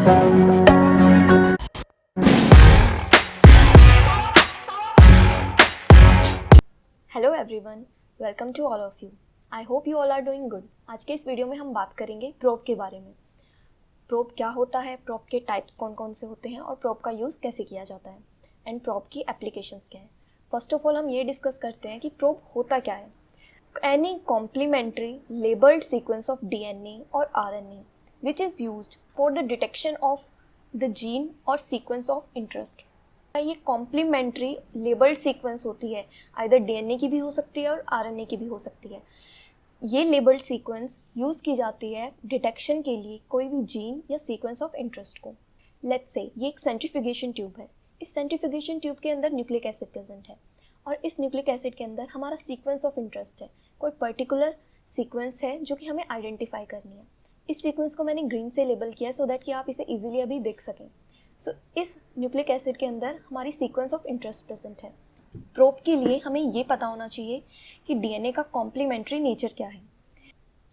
Hello everyone, welcome to all of you. I hope you all are doing good. आज के इस video में हम बात करेंगे प्रोब के बारे में। प्रोब क्या होता है, प्रोब के टाइप्स कौन कौन से होते हैं और प्रोब का यूज़ कैसे किया जाता है एंड प्रोब की एप्लीकेशंस क्या है। फर्स्ट ऑफ ऑल हम ये डिस्कस करते हैं कि प्रोब होता क्या है। Any complementary labelled sequence of DNA और RNA which is used for the detection of the gene और सीक्वेंस ऑफ इंटरेस्ट। ये कॉम्प्लीमेंट्री लेबल्ड सीक्वेंस होती है, आइदर DNA की भी हो सकती है और RNA की भी हो सकती है। ये लेबल्ड सीक्वेंस यूज़ की जाती है डिटेक्शन के लिए कोई भी जीन या सीक्वेंस ऑफ इंटरेस्ट को। लेट्स से ये एक सेंट्रीफ्यूगेशन ट्यूब है। इस सेंट्रीफ्यूगेशन ट्यूब के अंदर न्यूक्लिक एसिड प्रेजेंट है और इस न्यूक्लिक एसिड के अंदर हमारा सीक्वेंस ऑफ इंटरेस्ट है। कोई पर्टिकुलर सीक्वेंस है जो कि हमें आइडेंटिफाई करनी है। इस सीक्वेंस को मैंने ग्रीन से लेबल किया है सो दैट कि आप इसे ईजिली अभी देख सकें। सो इस न्यूक्लिक एसिड के अंदर हमारी सीक्वेंस ऑफ इंटरेस्ट प्रेजेंट है। प्रोब के लिए हमें ये पता होना चाहिए कि DNA का कॉम्प्लीमेंट्री नेचर क्या है,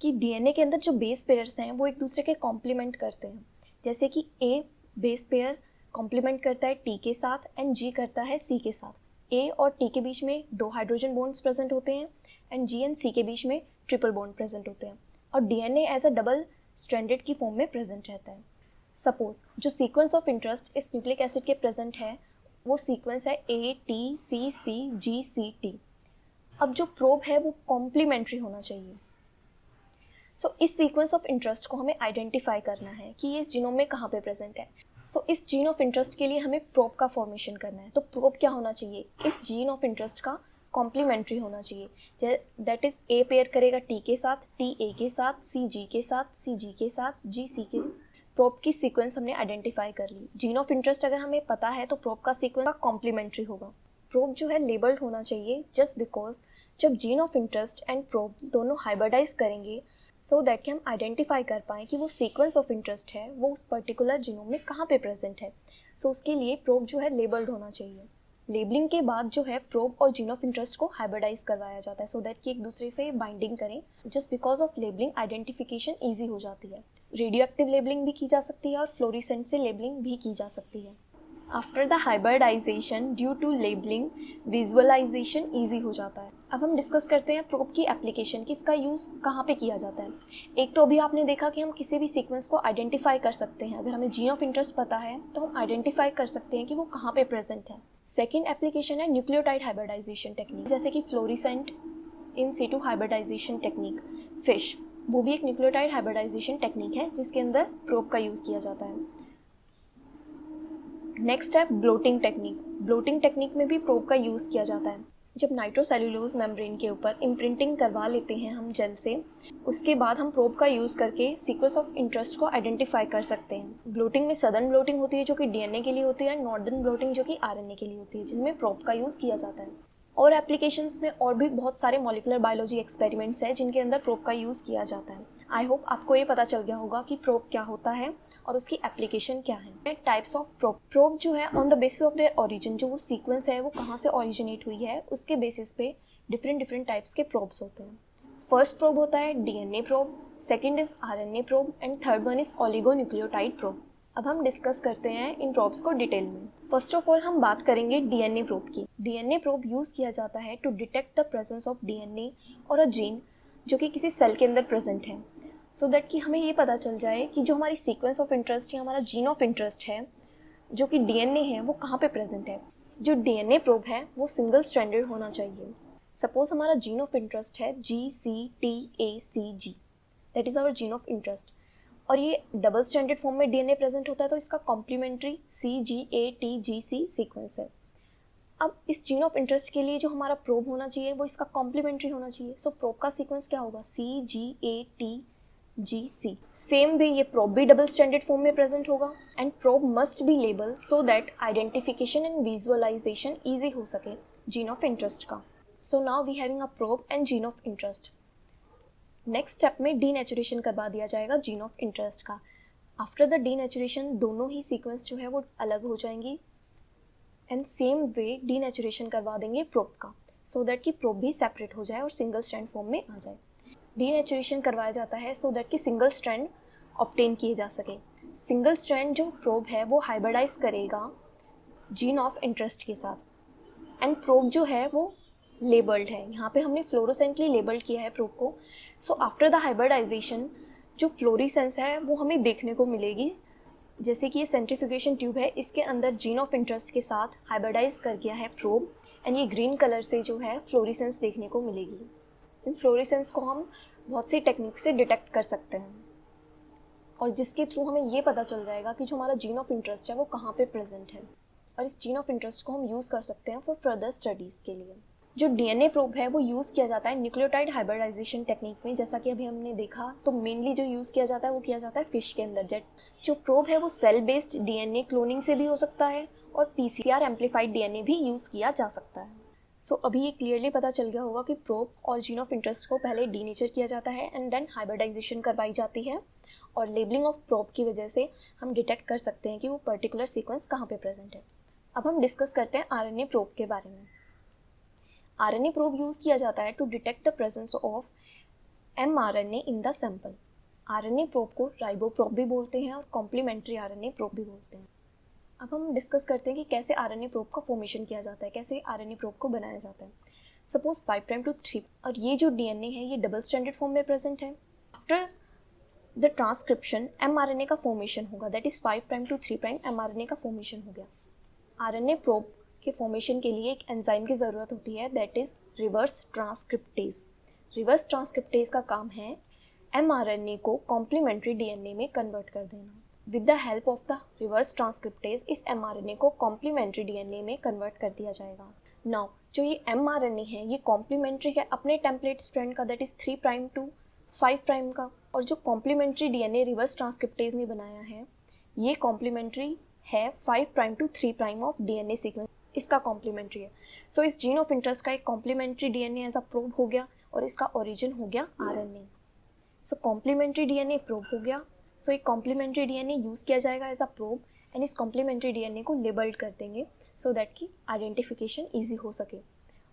कि DNA के अंदर जो बेस पेयर्स हैं वो एक दूसरे के कॉम्प्लीमेंट करते हैं। जैसे कि A बेस पेयर कॉम्प्लीमेंट करता है T के साथ एंड G करता है C के साथ। A और T के बीच में 2 हाइड्रोजन बॉन्ड्स प्रेजेंट होते हैं एंड G एंड C के बीच में ट्रिपल बॉन्ड प्रेजेंट होते हैं और DNA as a double stranded की फॉर्म में प्रेजेंट रहता है। सपोज जो सीक्वेंस ऑफ इंटरेस्ट इस न्यूक्लिक एसिड के प्रेजेंट है वो सीक्वेंस है ATCCGCT। अब जो प्रोब है वो कॉम्प्लीमेंट्री होना चाहिए। सो इस सीक्वेंस ऑफ इंटरेस्ट को हमें आइडेंटिफाई करना है कि ये इस जीनोम में कहाँ पे प्रेजेंट है। सो इस जीन ऑफ इंटरेस्ट के लिए हमें प्रोब का फॉर्मेशन करना है। तो प्रोब क्या होना चाहिए, इस जीन ऑफ इंटरेस्ट का कॉम्प्लीमेंट्री होना चाहिए। दैट इज A पेयर करेगा T के साथ, T A के साथ, C G के साथ, C G के साथ, G C के। प्रोब की सीक्वेंस हमने आइडेंटिफाई कर ली। जीन ऑफ इंटरेस्ट अगर हमें पता है तो प्रोब का सीक्वेंस का कॉम्प्लीमेंट्री होगा। प्रोब जो है लेबल्ड होना चाहिए जस्ट बिकॉज जब gene of interest and probe दोनों हाइब्रिडाइज करेंगे सो दैट कि हम आइडेंटिफाई कर पाएँ कि वो सीक्वेंस ऑफ इंटरेस्ट है वो उस पर्टिकुलर जीनोम में कहाँ पे प्रेजेंट है। सो उसके लिए प्रोब जो है लेबल्ड होना चाहिए। लेबलिंग के बाद जो है प्रोब और जीन ऑफ इंटरेस्ट को हाइब्रिडाइज करवाया जाता है सो दैट कि एक दूसरे से बाइंडिंग करें। Just because of labelling identification easy हो जाती है। रेडियो एक्टिव लेबलिंग भी की जा सकती है और फ्लोरिसेंट से लेबलिंग भी की जा सकती है। After the hybridisation due to labelling visualisation easy हो जाता है। अब हम डिस्कस करते हैं प्रोब की एप्लीकेशन कि इसका यूज़ कहाँ पे किया जाता है। एक तो अभी आपने देखा कि हम किसी भी सीक्वेंस को आइडेंटिफाई कर सकते हैं। अगर हमें जीन ऑफ इंटरेस्ट पता है तो हम आइडेंटिफाई कर सकते हैं कि वो कहाँ पे प्रेजेंट है। सेकेंड एप्लीकेशन है न्यूक्लियोटाइड हाइब्रिडाइजेशन टेक्निक, जैसे कि fluorescent in situ hybridisation technique, FISH. वो भी एक न्यूक्लियोटाइड हाइब्रिडाइजेशन टेक्निक है जिसके अंदर प्रोब का यूज़ किया जाता है। नेक्स्ट है ब्लोटिंग टेक्निक। ब्लोटिंग टेक्निक में भी प्रोब का यूज़ किया जाता है। जब नाइट्रोसेल्यूलोज मेम्ब्रेन के ऊपर इम्प्रिंटिंग करवा लेते हैं हम जेल से, उसके बाद हम प्रोब का यूज़ करके सीक्वेंस ऑफ इंटरेस्ट को आइडेंटिफाई कर सकते हैं। ब्लोटिंग में सदर्न ब्लोटिंग होती है जो कि DNA के लिए होती है, नॉर्दर्न ब्लोटिंग जो कि RNA के लिए होती है, जिनमें प्रोब का यूज़ किया जाता है। और एप्लीकेशंस में और भी बहुत सारे मॉलिक्यूलर बायोलॉजी एक्सपेरिमेंट्स हैं जिनके अंदर प्रोब का यूज़ किया जाता है। आई होप आपको ये पता चल गया होगा कि प्रोब क्या होता है और उसकी एप्लीकेशन क्या है। Types of probe. प्रोब जो है on the basis of their origin, जो वो सीक्वेंस है वो कहाँ से ओरिजिनेट हुई है उसके बेसिस पे डिफरेंट टाइप्स के प्रोब्स होते हैं। फर्स्ट प्रोब होता है DNA probe, second is RNA probe and third one is oligonucleotide probe. अब हम डिस्कस करते हैं इन प्रोब्स को डिटेल में। फर्स्ट ऑफ ऑल हम बात करेंगे DNA प्रोब की। DNA प्रोब यूज़ किया जाता है to detect the presence of DNA और अ जीन जो कि किसी सेल के अंदर प्रेजेंट है, सो दैट कि हमें ये पता चल जाए कि जो हमारी सीक्वेंस ऑफ इंटरेस्ट या हमारा जीन ऑफ इंटरेस्ट है जो कि DNA है वो कहाँ पे प्रेजेंट है। जो DNA प्रोब है वो सिंगल स्ट्रैंडेड होना चाहिए। सपोज हमारा जीन ऑफ इंटरेस्ट है GCTACG, that is our gene of interest, और ये डबल स्टैंडर्ड फॉर्म में DNA प्रेजेंट होता है तो इसका कॉम्प्लीमेंट्री CGATGC सीक्वेंस है। अब इस जीन ऑफ इंटरेस्ट के लिए जो हमारा प्रोब होना चाहिए वो इसका कॉम्प्लीमेंट्री होना चाहिए। सो प्रोब का सीक्वेंस क्या होगा, CGATGC। सेम वे ये प्रोब भी डबल स्टैंडर्ड फॉर्म में प्रेजेंट होगा and probe must be label so that identification and visualisation easy हो सके जीन ऑफ इंटरेस्ट का। So now we having a probe and gene of interest. Next step में denaturation करवा दिया जाएगा gene of interest का। After the denaturation दोनों ही सीक्वेंस जो है वो अलग हो जाएंगी एंड सेम वे डीनेचुरेशन करवा देंगे प्रोब का सो दैट कि प्रोब भी सेपरेट हो जाए और सिंगल स्ट्रैंड फॉर्म में आ जाए। डीनेचुरेशन करवाया जाता है सो दैट कि सिंगल स्ट्रैंड ऑब्टेन किए जा सके। सिंगल स्ट्रैंड जो प्रोब है वो हाइब्रिडाइज करेगा जीन ऑफ इंटरेस्ट के साथ, एंड प्रोब जो है वो लेबल्ड है। यहाँ पे हमने फ्लोरोसेंटली लेबल्ड किया है प्रोब को। सो आफ्टर द हाइब्रिडाइजेशन जो फ्लोरिसेंस है वो हमें देखने को मिलेगी। जैसे कि ये सेंट्रीफ्यूगेशन ट्यूब है, इसके अंदर जीन ऑफ इंटरेस्ट के साथ हाइब्रिडाइज कर गया है प्रोब, एंड ये ग्रीन कलर से जो है फ्लोरिसेंस देखने को मिलेगी। इन फ्लोरिसेंस को हम बहुत सी टेक्निक से डिटेक्ट कर सकते हैं, और जिसके थ्रू हमें ये पता चल जाएगा कि जो हमारा जीन ऑफ इंटरेस्ट है वो कहाँ पे प्रेजेंट है, और इस जीन ऑफ इंटरेस्ट को हम यूज़ कर सकते हैं फॉर फर्दर स्टडीज़ के लिए। जो डीएनए प्रोब है वो यूज़ किया जाता है न्यूक्लियोटाइड हाइब्रिडाइजेशन टेक्निक में। जैसा कि अभी हमने देखा, तो मेनली जो यूज़ किया जाता है वो किया जाता है फिश के अंदर। जो प्रोब है वो सेल बेस्ड डीएनए क्लोनिंग से भी हो सकता है, और पीसीआर एम्पलीफाइड डीएनए भी यूज़ किया जा सकता है। सो अभी ये क्लियरली पता चल गया होगा कि प्रोब और जीन ऑफ इंटरेस्ट को पहले डीनेचर किया जाता है एंड देन हाइब्रिडाइजेशन करवाई जाती है, और लेबलिंग ऑफ प्रोब की वजह से हम डिटेक्ट कर सकते हैं कि वो पर्टिकुलर सीक्वेंस कहाँ पे प्रेजेंट है। अब हम डिस्कस करते हैं आरएनए प्रोब के बारे में। आरएनए प्रोब यूज़ किया जाता है to detect the presence of mRNA in the sample. RNA probe को राइबो प्रोब भी बोलते हैं और कॉम्प्लीमेंट्री आरएनए प्रोब भी बोलते हैं। अब हम डिस्कस करते हैं कि कैसे आरएनए प्रोब का फॉर्मेशन किया जाता है, कैसे आरएनए प्रोब को बनाया जाता है। सपोज 5 प्राइम टू 3, और ये जो डीएनए है ये डबल स्ट्रैंडेड फॉर्म में प्रेजेंट है। आफ्टर द ट्रांसक्रिप्शन एमआरएनए का फॉर्मेशन होगा, that is 5 prime to 3 prime mRNA का फॉर्मेशन हो गया। आरएनए प्रोब के फॉर्मेशन के लिए एक एंजाइम की ज़रूरत होती है, that is reverse transcriptase. Reverse transcriptase का काम है एमआरएनए को कॉम्प्लीमेंट्री डीएनए में कन्वर्ट कर देना। With the help of the reverse transcriptase इस एमआरएनए को कॉम्प्लीमेंट्री डीएनए में कन्वर्ट कर दिया जाएगा। नाउ जो ये एमआरएनए है ये कॉम्प्लीमेंट्री है अपने टेम्पलेट स्ट्रैंड का, that is 3 prime to 5 prime का, और जो कॉम्प्लीमेंट्री डीएनए रिवर्स ट्रांसक्रिप्टेज ने बनाया है ये कॉम्प्लीमेंट्री है 5 prime to 3 prime of DNA sequence, इसका कॉम्प्लीमेंट्री है। सो इस जीन ऑफ इंटरेस्ट का एक complementary DNA as a probe हो गया, और इसका ओरिजिन हो गया RNA. So complementary DNA probe हो गया। सो एक कॉम्प्लीमेंट्री डीएनए यूज़ किया जाएगा एज अ प्रोब, एंड इस कॉम्प्लीमेंट्री डीएनए को लेबल्ड कर देंगे सो दैट कि आइडेंटिफिकेशन ईजी हो सके,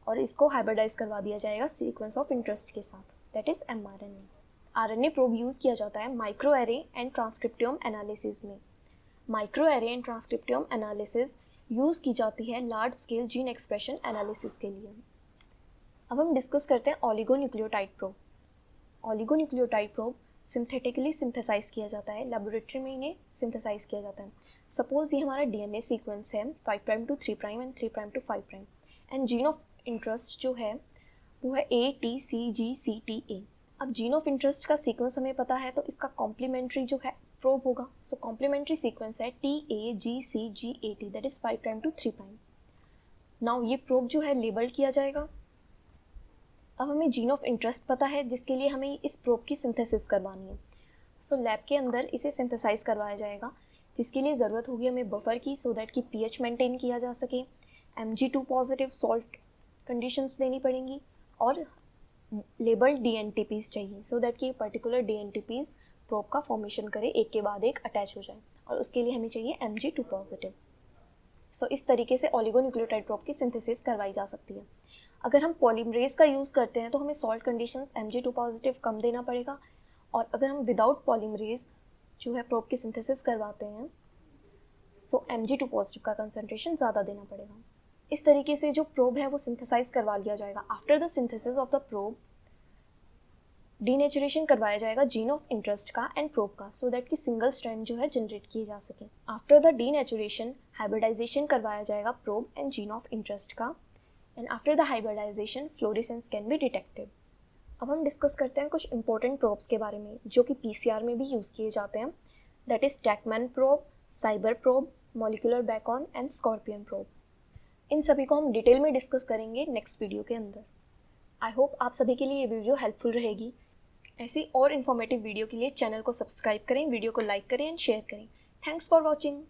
और इसको हाइब्रिडाइज करवा दिया जाएगा सीक्वेंस ऑफ इंटरेस्ट के साथ, that is mRNA. RNA probe use किया जाता है microarray and transcriptome analysis में। Microarray and transcriptome analysis use की जाती है large scale gene expression analysis के लिए। अब हम डिस्कस करते हैं oligonucleotide probe. Oligonucleotide probe synthetically synthesize किया जाता है, लेबोरेटरी में इन्हें सिंथेसाइज किया जाता है। सपोज ये हमारा डीएनए सीक्वेंस है 5 prime to 3 prime and 3 prime to 5 prime, and gene of interest जो है वो है ATCGCTA। अब जीन ऑफ इंटरेस्ट का सीक्वेंस हमें पता है, तो इसका कॉम्प्लीमेंट्री जो है प्रोब होगा। सो कॉम्प्लीमेंट्री सीक्वेंस है TAGCGAT, that is 5 prime to 3 prime. Now ये प्रोब जो है लेबल्ड किया जाएगा। अब हमें जीन ऑफ इंटरेस्ट पता है, जिसके लिए हमें इस प्रोब की सिंथेसिस करवानी है। सो लैब के अंदर इसे सिंथेसाइज करवाया जाएगा, जिसके लिए ज़रूरत होगी हमें बफर की, सो दैट कि pH मेंटेन किया जा सके। Mg2 पॉजिटिव सॉल्ट कंडीशंस देनी पड़ेंगी, और लेबल्ड DNTPs चाहिए, सो दैट कि पर्टिकुलर DNTPs प्रोब का फॉर्मेशन करे, एक के बाद एक अटैच हो जाए, और उसके लिए हमें चाहिए Mg2 पॉजिटिव। सो इस तरीके से ऑलिगोन्यूक्लियोटाइड प्रोब की सिंथेसिस करवाई जा सकती है। अगर हम पॉलीमरेज का यूज़ करते हैं तो हमें सॉल्ट कंडीशंस Mg2 पॉजिटिव कम देना पड़ेगा, और अगर हम विदाउट पॉलीमरेज जो है प्रोब की सिंथेसिस करवाते हैं सो Mg2 पॉजिटिव का कंसंट्रेशन ज़्यादा देना पड़ेगा। इस तरीके से जो प्रोब है वो सिंथेसाइज करवा लिया जाएगा। After the synthesis of the probe denaturation करवाया जाएगा जीन ऑफ इंटरेस्ट का एंड प्रोब का, सो दैट कि सिंगल स्ट्रैंड जो है जनरेट किए जा सके। आफ्टर द डीनेचुरेशन हाइब्रिडाइजेशन करवाया जाएगा probe and gene of interest का, and after the hybridization fluorescence can be detected. अब हम डिस्कस करते हैं कुछ इंपॉर्टेंट प्रोब्स के बारे में जो कि पीसीआर में भी यूज़ किए जाते हैं, that is TaqMan probe, SYBR probe, molecular beacon and scorpion probe. इन सभी को हम डिटेल में डिस्कस करेंगे नेक्स्ट वीडियो के अंदर। आई होप आप सभी के लिए ये वीडियो हेल्पफुल रहेगी। ऐसी और इन्फॉर्मेटिव वीडियो के लिए चैनल को सब्सक्राइब करें, वीडियो को लाइक करें एंड शेयर करें। Thanks for watching.